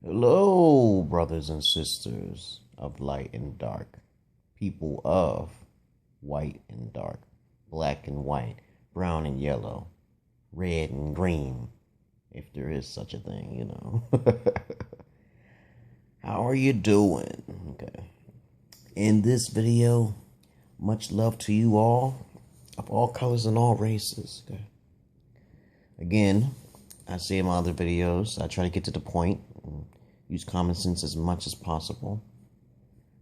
Hello, brothers and sisters of light and dark, people of white and dark, black and white, brown and yellow, red and green, if there is such a thing. How are you doing? Okay. In this video, much love to you all, of all colors and all races. Okay. Again, I say in my other videos, I try to get to the point, use common sense as much as possible.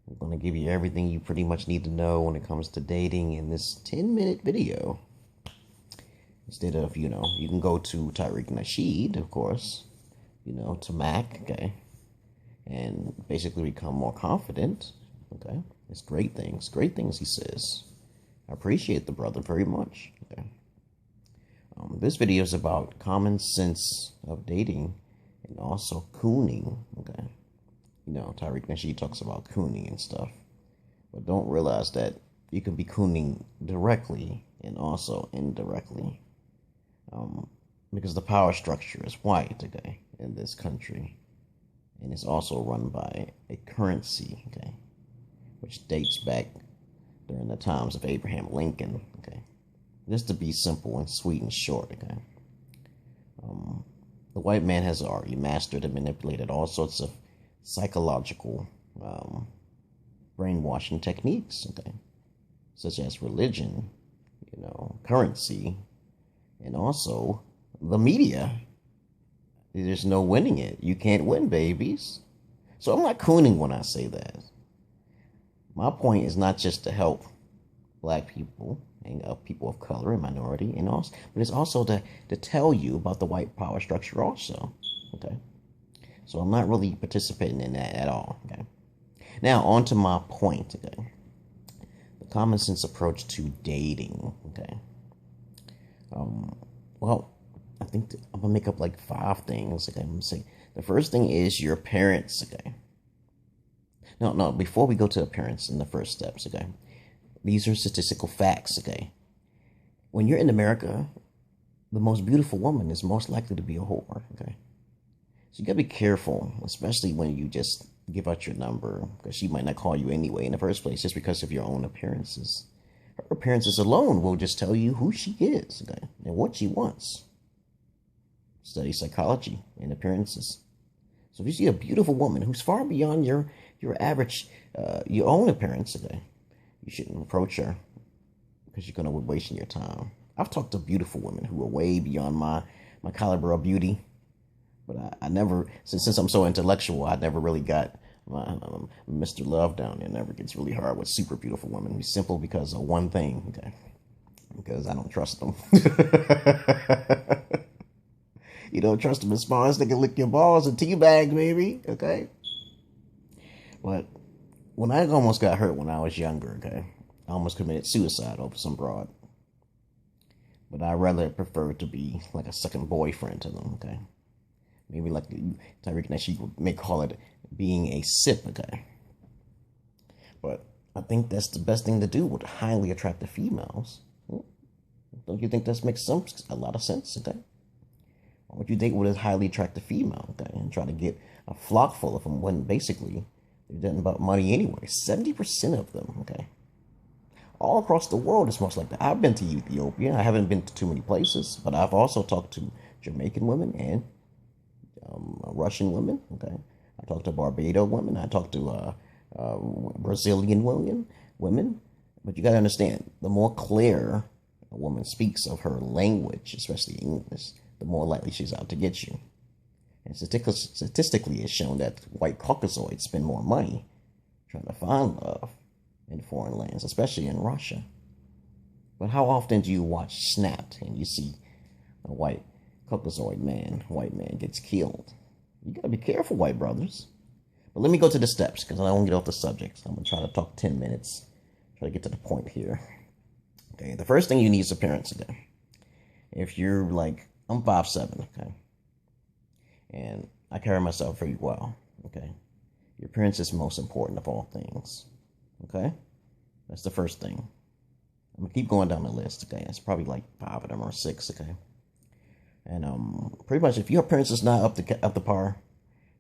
I'm going to give you everything you pretty much need to know when it comes to dating in this 10-minute video. Instead of, you can go to Tariq Nasheed, of course, to Mac, okay, and basically become more confident, okay. It's great things he says. I appreciate the brother very much, okay. This video is about common sense of dating and also cooning, okay. Tariq Nasheed talks about cooning and stuff, but don't realize that you can be cooning directly and also indirectly, because the power structure is white, okay, in this country, and it's also run by a currency, okay, which dates back during the times of Abraham Lincoln, okay. Just to be simple and sweet and short, okay. The white man has already mastered and manipulated all sorts of psychological brainwashing techniques, okay, such as religion, currency, and also the media. There's no winning it. You can't win, babies. So I'm not cooning when I say that. My point is not just to help black people and people of color and minority, and also, but it's also to tell you about the white power structure also, okay. So I'm not really participating in that at all, okay. Now on to my point, okay. The common sense approach to dating, okay. Well, I think I'm gonna make up like 5 things, okay. I'm gonna say the first thing is your parents, okay. No, before we go to appearance in the first steps, okay. These are statistical facts, okay? When you're in America, the most beautiful woman is most likely to be a whore, okay? So you gotta be careful, especially when you just give out your number, because she might not call you anyway in the first place, just because of your own appearances. Her appearances alone will just tell you who she is, okay, and what she wants. Study psychology and appearances. So if you see a beautiful woman who's far beyond your average, your own appearance, okay, you shouldn't approach her, because you're going to be wasting your time. I've talked to beautiful women who are way beyond my caliber of beauty, but I never, since I'm so intellectual, I never really got my Mr. Love down there. It never gets really hard with super beautiful women. It's simple because of one thing, okay? Because I don't trust them. You don't trust them as far as they can lick your balls and teabag, baby, okay? But when I almost got hurt when I was younger, okay, I almost committed suicide over some broad. But I rather prefer to be like a second boyfriend to them, okay? Maybe like Tariq Nasheed may call it being a sip, okay? But I think that's the best thing to do with highly attractive females. Don't you think that makes a lot of sense, okay? Why would you date with a highly attractive female, okay, and try to get a flock full of them when basically they're nothing about money anyway? 70% of them, okay? All across the world, it's most like that. I've been to Ethiopia. I haven't been to too many places, but I've also talked to Jamaican women and Russian women, okay? I talked to Barbados women. I talked to Brazilian women. But you got to understand, the more clear a woman speaks of her language, especially English, the more likely she's out to get you. And statistically, it's shown that white Caucasoids spend more money trying to find love in foreign lands, especially in Russia. But how often do you watch Snapped and you see a white Caucasoid white man gets killed? You gotta be careful, white brothers. But let me go to the steps, because I don't want to get off the subject. I'm gonna try to talk 10 minutes, try to get to the point here. Okay, the first thing you need is appearance, okay? If you're like, I'm 5'7", okay? And I carry myself very well, okay? Your appearance is most important of all things, okay? That's the first thing. I'm gonna keep going down the list, okay? It's probably like 5 of them or 6, okay? And pretty much if your appearance is not up to par,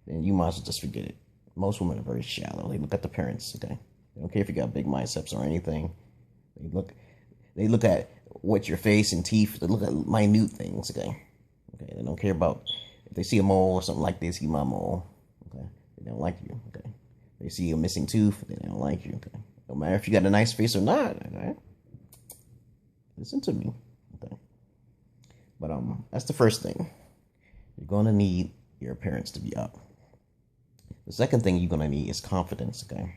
then you might as well just forget it. Most women are very shallow. They look at the parents, okay? They don't care if you got big biceps or anything. They look at what your face and teeth. They look at minute things, okay? Okay. They don't care about if they see a mole or something like this. See my mole, okay? They don't like you, okay? They see a missing tooth. They don't like you, okay? No matter if you got a nice face or not, okay? Listen to me, okay? But that's the first thing. You're gonna need your appearance to be up. The second thing you're gonna need is confidence, okay?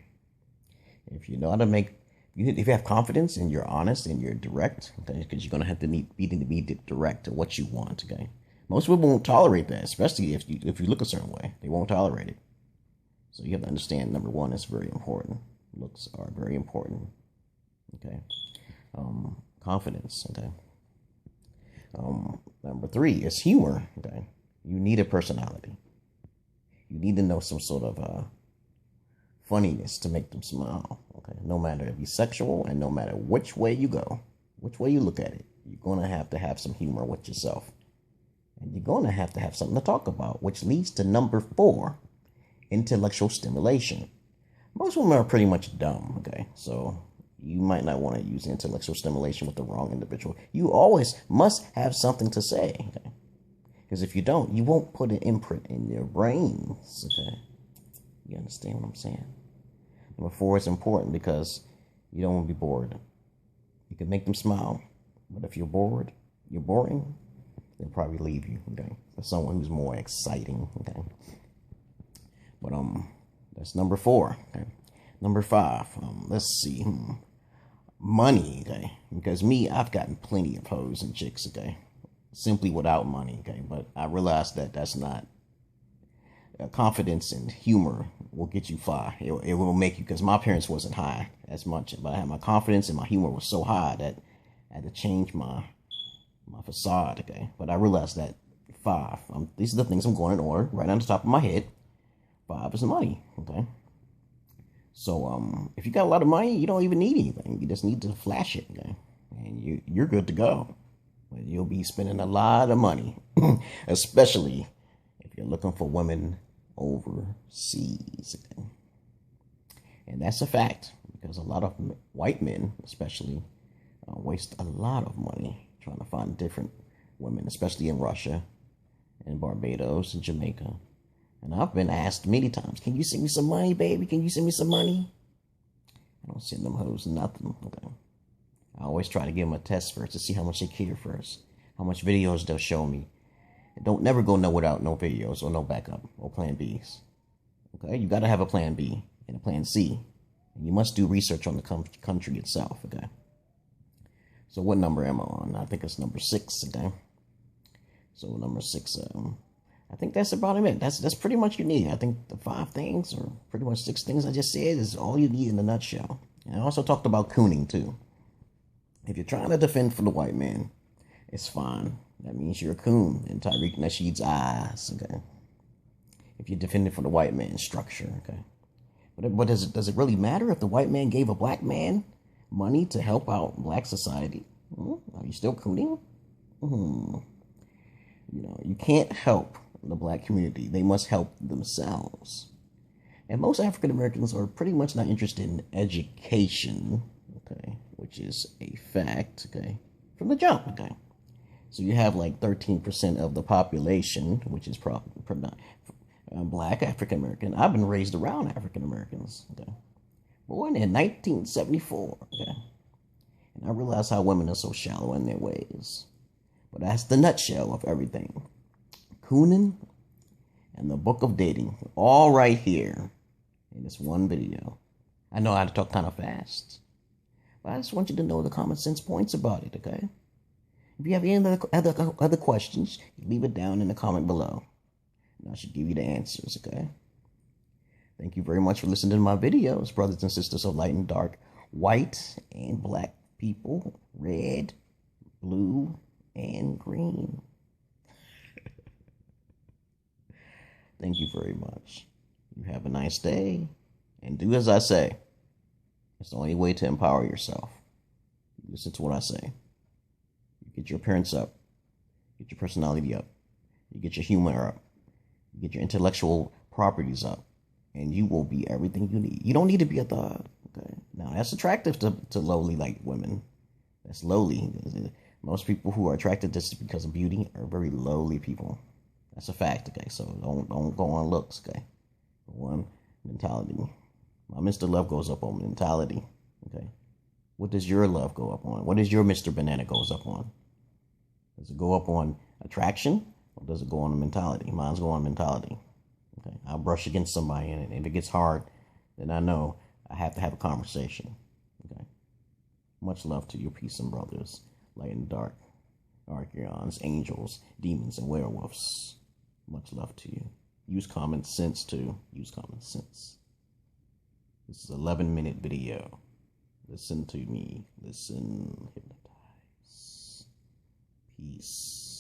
If you know how to if you have confidence and you're honest and you're direct, okay, because you're gonna have to be direct to what you want, okay? Most people won't tolerate that, especially if you look a certain way. They won't tolerate it. So you have to understand, number one, it's very important. Looks are very important, okay? Confidence, okay? Number three is humor, okay? You need a personality. You need to know some sort of funniness to make them smile, okay? No matter if it's sexual and no matter which way you go, which way you look at it, you're going to have some humor with yourself. And you're going to have something to talk about, which leads to number 4, intellectual stimulation. Most women are pretty much dumb, okay? So you might not want to use intellectual stimulation with the wrong individual. You always must have something to say, okay? Because if you don't, you won't put an imprint in your brains, okay? You understand what I'm saying? Number 4 is important because you don't want to be bored. You can make them smile, but if you're bored, you're boring, they'll probably leave you, okay? For someone who's more exciting, okay? But that's number 4, okay? Number 5, let's see, money, okay? Because I've gotten plenty of hoes and chicks, okay? Simply without money, okay? But I realized that that's not confidence and humor will get you far. It will make you, because my parents wasn't high as much, but I had my confidence and my humor was so high that I had to change my facade, okay? But I realized that 5, these are the things I'm going in order, right on the top of my head. 5 is money, okay? So if you got a lot of money, you don't even need anything. You just need to flash it, okay? And you're good to go. But you'll be spending a lot of money, especially if you're looking for women overseas, okay? And that's a fact, because a lot of white men, especially, waste a lot of money trying to find different women, especially in Russia and Barbados and Jamaica. And I've been asked many times, can you send me some money, baby? Can you send me some money? I don't send them hoes nothing, okay? I always try to give them a test first to see how much they care first, how much videos they'll show me. Don't never go no without no videos or no backup or plan Bs, okay? You got to have a plan B and a plan C. And you must do research on the country itself, okay? So what number am I on? I think it's number 6, okay? So number 6, I think that's about it. That's pretty much you need. I think the 5 things, or pretty much 6 things I just said, is all you need in a nutshell. And I also talked about cooning too. If you're trying to defend for the white man, it's fine. That means you're a coon in Tariq Nasheed's eyes, okay? If you're defending for the white man's structure, okay? But does it really matter if the white man gave a black man money to help out black society? Are you still cooning? You know, you can't help the black community. They must help themselves. And most African Americans are pretty much not interested in education, okay, which is a fact, okay, from the jump, okay. So you have like 13% of the population, which is probably black African American. I've been raised around African Americans, okay, born in 1974, okay, and I realize how women are so shallow in their ways. But that's the nutshell of everything. Cooning and the book of dating, all right here in this one video. I know how to talk kind of fast, but I just want you to know the common sense points about it, okay? If you have any other questions, leave it down in the comment below, and I should give you the answers, okay? Thank you very much for listening to my videos, brothers and sisters of light and dark, white and black people, red, blue, and green. Thank you very much. You have a nice day, and do as I say. It's the only way to empower yourself. Listen to what I say. You get your appearance up, get your personality up, you get your humor up, you get your intellectual properties up, and you will be everything you need. You don't need to be a thug. Okay, now that's attractive to lowly like women. That's lowly. Most people who are attracted just because of beauty are very lowly people. That's a fact. Okay, so don't go on looks. Okay, one mentality. My Mr. Love goes up on mentality. Okay, what does your love go up on? What does your Mr. Banana goes up on? Does it go up on attraction, or does it go on mentality? Mine's go on mentality. Okay, I'll brush against somebody, and if it gets hard, then I know I have to have a conversation. Okay, much love to your peace and brothers, light and dark, archeons, angels, demons, and werewolves. Much love to you. Use common sense too. Use common sense. This is an 11-minute video. Listen to me. Listen. Hypnotize. Peace.